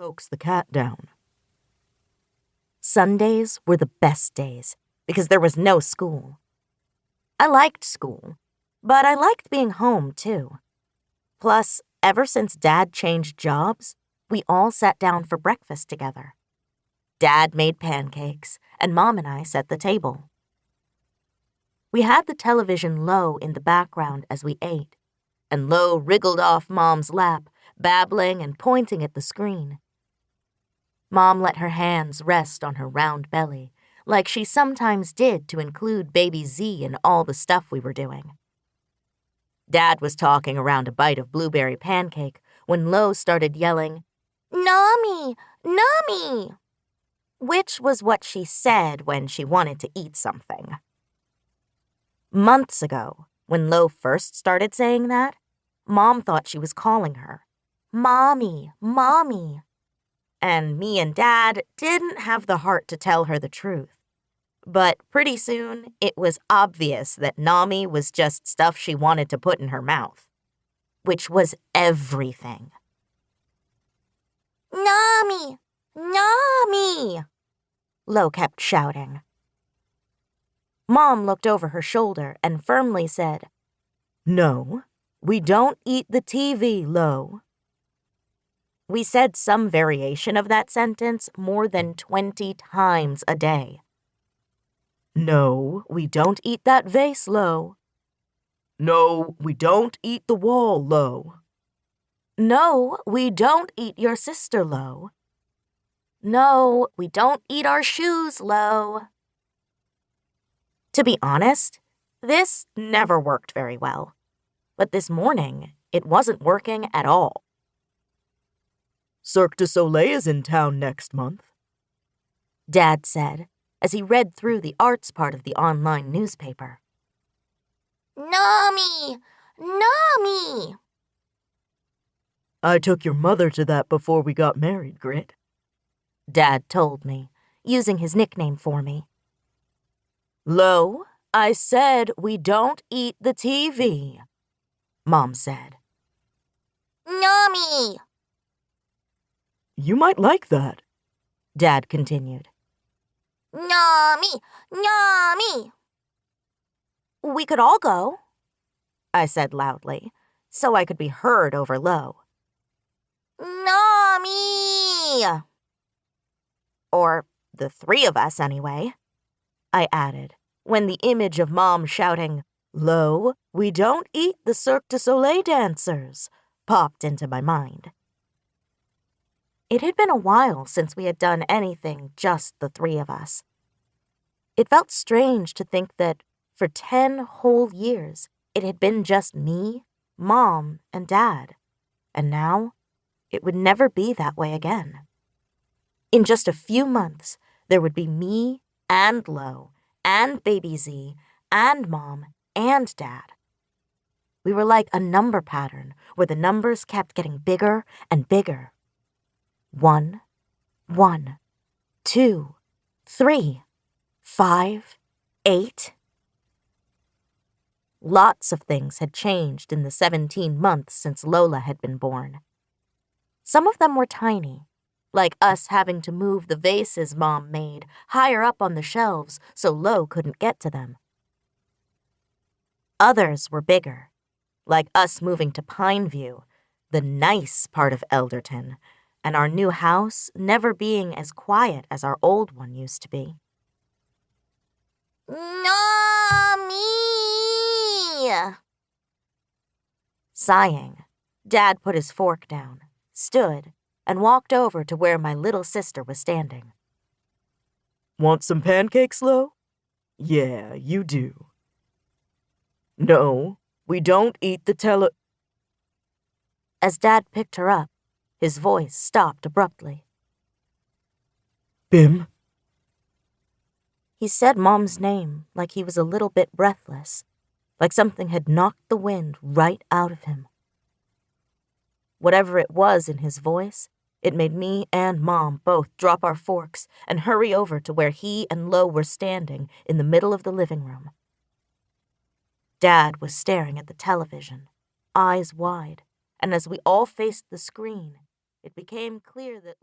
coax the cat down. Sundays were the best days because there was no school. I liked school, but I liked being home too. Plus, ever since Dad changed jobs, we all sat down for breakfast together. Dad made pancakes, and Mom and I set the table. We had the television low in the background as we ate, and Lo wriggled off Mom's lap, babbling and pointing at the screen. Mom let her hands rest on her round belly, like she sometimes did to include baby Z in all the stuff we were doing. Dad was talking around a bite of blueberry pancake when Lo started yelling, "Nami! Nami!" which was what she said when she wanted to eat something. Months ago, when Lo first started saying that, Mom thought she was calling her, "Mommy, Mommy." And me and Dad didn't have the heart to tell her the truth. But pretty soon, it was obvious that Nami was just stuff she wanted to put in her mouth, which was everything. "Nami! Nami!" Lo kept shouting. Mom looked over her shoulder and firmly said, "No, we don't eat the TV, Lo." We said some variation of that sentence more than 20 times a day. "No, we don't eat that vase, Lo." "No, we don't eat the wall, Lo." "No, we don't eat your sister, Lo." "No, we don't eat our shoes, Lo." To be honest, this never worked very well. But this morning, it wasn't working at all. "Cirque du Soleil is in town next month," Dad said as he read through the arts part of the online newspaper. "Nami! Nami!" "I took your mother to that before we got married, Grit," Dad told me, using his nickname for me. "Lo, I said we don't eat the TV," Mom said. "Nami!" "You might like that," Dad continued. "Nami! Nami!" "We could all go," I said loudly, so I could be heard over Lo. "Nami!" Or the three of us, anyway, I added, when the image of Mom shouting, "Lo, we don't eat the Cirque du Soleil dancers," popped into my mind. It had been a while since we had done anything just the three of us. It felt strange to think that for 10 whole years it had been just me, Mom, and Dad, and now it would never be that way again. In just a few months, there would be me and Lo and baby Z and Mom and Dad. We were like a number pattern where the numbers kept getting bigger and bigger. 1, 1, 2, 3, 5, 8. Lots of things had changed in the 17 months since Lola had been born. Some of them were tiny, like us having to move the vases Mom made higher up on the shelves so Lo couldn't get to them. Others were bigger, like us moving to Pineview, the nice part of Elderton, and our new house never being as quiet as our old one used to be. "Nami!" Sighing, Dad put his fork down, stood, and walked over to where my little sister was standing. "Want some pancakes, Lo?" "Yeah, you do." "No, we don't eat the As Dad picked her up, his voice stopped abruptly. "Bim?" He said Mom's name like he was a little bit breathless, like something had knocked the wind right out of him. Whatever it was in his voice, it made me and Mom both drop our forks and hurry over to where he and Lo were standing in the middle of the living room. Dad was staring at the television, eyes wide, and as we all faced the screen, it became clear that